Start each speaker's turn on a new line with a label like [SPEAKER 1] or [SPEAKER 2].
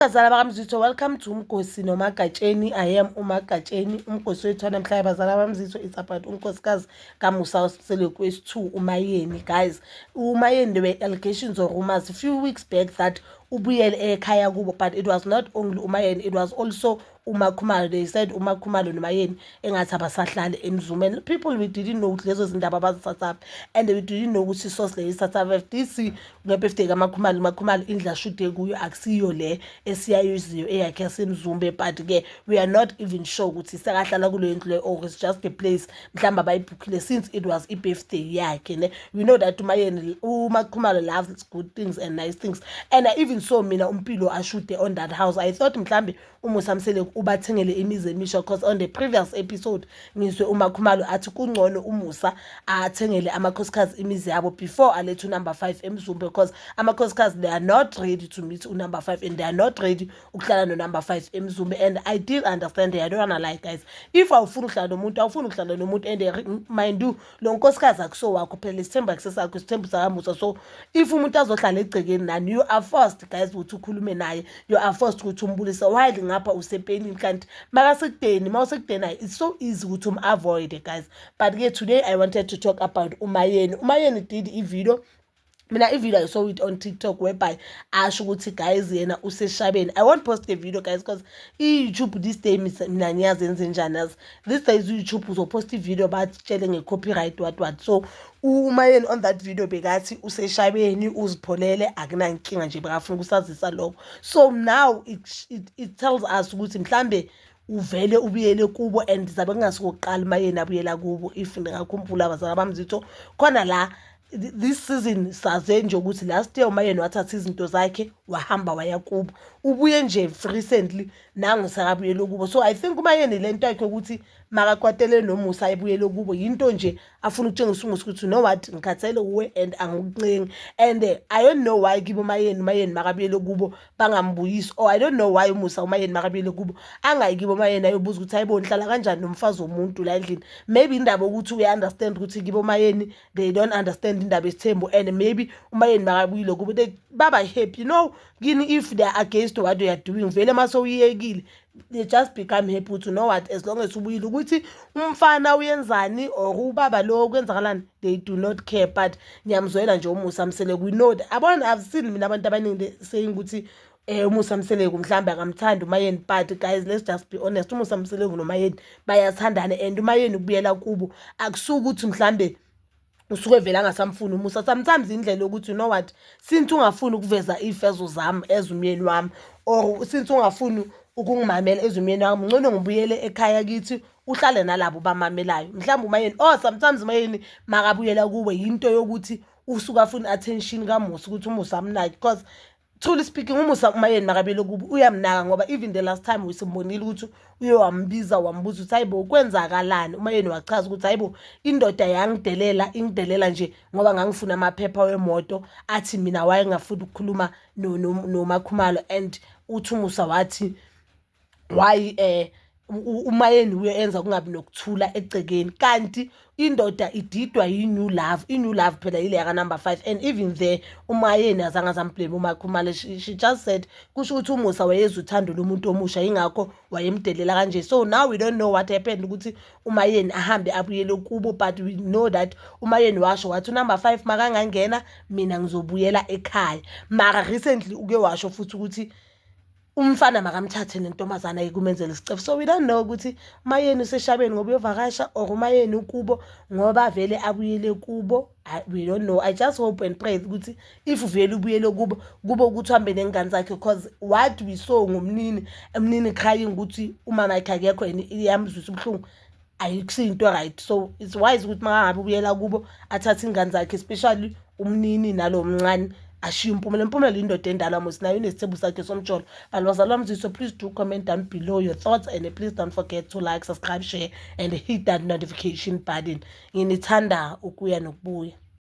[SPEAKER 1] Bazala bakaMzitho, welcome to Umgosi noMagatsheni. I am uMagatsheni. Umgosi wethu namhlanje bazala bakaMzitho is about unkosikazi kaMusa Seleko wesi-2 uMayeni. Guys, uMayeni, there were allegations or rumors a few weeks back that ubuyele ekhaya kubo, but it was not only uMayeni, it was also uMakhumalo. They said uMakhumalo noMayeni engathi abasahlali eMzumeni. People, we didn't know ukuthi lezo zindaba bazithatha, and we didn't know ukuthi isource le isathatha. FDC ngebirthday kaMakhumalo, uMakhumalo indla shude kuyo akusiyo le esiyayiziyo eyakhe yasemzumbe, but ke we are not even sure ukuthi sekahlala kuleyo ndlu or it's just a place mhlamba abayibhukhile since it was i-birthday yakhe ne. We know that uMakhumalo loves good things and nice things, and I even saw mina uMpilo ashude on that house. I thought mhlambe uMusa Seleko ubathengele imizi emisha, because on the previous episode ngizwe uMakhumalo athi kungcono uMusa athengele amakhosikazi imizi yabo before alethe number 5 eMzumbe, because amakhosikazi they are not ready to meet number 5 and they are not ready ukuhlala no number 5 eMzumbe. And I did understand that. I don't wanna lie, guys, if awufuna ukuhlala nomuntu awufuna ukuhlala nomuntu, and mind you lo nkosikazi akuso wakho phela, isithembu akusesakho, isithembu sakaMusa. So if umuntu azohlala egcekeni nani, you are forced guys ukuthi ukhulume naye, you are forced ukuthi umbulise while ngapha usepenini, kanti makasekudeni mawusekudeni it's so easy ukuthi avoid guys. But ke today I wanted to talk about uMayeni. Umayeni did a video. Mina i-video I saw it on TikTok whereby asho ukuthi guys yena useshabeni. I won't post the video guys because i-YouTube this day mina ngiyazi yenze njani yazi. This days YouTube uzopost i-video batshele nge-copyright what. So uMayeni on that video bekathi useshabeni uzipholele akunankinga nje bekafuna ukusazisa lokho. So now it tells us ukuthi mhlambe uvele ubuyele kubo, and zabe kungasikoqala uMayeni abuyela kubo. If ngakhumbula bazala bamzitho khona la this season saze nje ukuthi last year uMayeni wathatha izinto zakhe wahamba waya kubo, ubuye nje recently nangu sakabuyele kubo. So I think uMayeni lento yakhe ukuthi makakwatele noMusa ayebuyele kubo yinto nje afuna ukutshengisa uMusa ukuthi no what ngikhathele uwe and angikucingi. And I don't know why kibo uMayeni makabuyele kubo bangambuyisi, or I don't know why uMusa uMayeni makabuyele kubo angayikibo uMayeni ayobuza ukuthi hayibo nihlala kanjani nomfazi womuntu la endlini. Maybe indaba ukuthi we understand ukuthi kibo uMayeni they don't understand indaba esithembu, and maybe uMayeni makabuyile kubo they baba happy, you know kini, if they are against what they are doing vele maso uyekile they just become happy to know what as long as ubuyile ukuthi umfana uyenzani or ubaba lo kwenzakalani they do not care. But ngiyamzwela nje uMusa Seleko, we know that abona I've seen mina abantu abaningi saying ukuthi uMusa Seleko mhlamba akamthanda uMayeni, but guys let's just be honest, uMusa Seleko noMayeni bayathandana, and uMayeni ukubuyela kubo akusuka ukuthi mhlambe usuke vela angasamfuni uMusa. Sometimes indlela ukuthi you know what, since ungafuni ukuveza ifezo zami ezumyeni wami, or since ungafuni ukungimamela ezumyeni wami, ngcono ngibuyele ekhaya kithi uhlale nalabo bamamelayo. Mhlawumbe uMayeni sometimes uMayeni makabuyela kuwe yinto yokuthi usuka afuna attention kaMusa ukuthi uMusa amnaki, because truly speaking uMayeni makabuyele kubo uyamnaka, ngoba even the last time wisimbonile ukuthi uyowambiza wambuza ukuthi hayibo kwenzakalani. uMayeni wachaza ukuthi hayibo indoda yangidelela nje ngoba ngangifuna amaphepha wemoto, athi mina wayengafuni ukukhuluma noMakhumalo, and uthi uMusa wathi why uMayeni uyenza kungabi nokuthula egcekeni, kanti indoda ididwa i-new love phela ile yaka number 5. And even there uMayeni azange azamblame uMakhumalo, she just said kusho ukuthi uMusa wayeza uthando lomuntu omusha ingakho wayemdelela kanje. So now we don't know what happened ukuthi uMayeni ahambe abuyele kubo, but we know that uMayeni washo wathi number 5 makangangena mina ngizobuyela ekhaya. Mara recently uke washo futhi ukuthi umfana makamthathe nentombazana ayikumenzela isicebo. So we don't know ukuthi uMayeni useshabeni ngoba uyovakasha or uMayeni ukubo ngoba vele abuyele kubo. We don't know. I just hope and pray ukuthi if vele ubuyele kubo ukuthi uhambe nengane zakhe, because what we saw ngumnini crying ukuthi umama yakhe akekho iyamzwisa ubuhlungu ayikusinto right. So it's wise ukuthi mangabe ubuyela kubo athathe ingane zakhe, especially umnini nalo mncane ashiya impumela indoda endala mos nayo inesithembu sakhe somjolo. Bazalwa bamzitho, please do comment down below your thoughts, and please don't forget to like, subscribe, share and hit that notification button. Nginithanda ukuya nokubuya.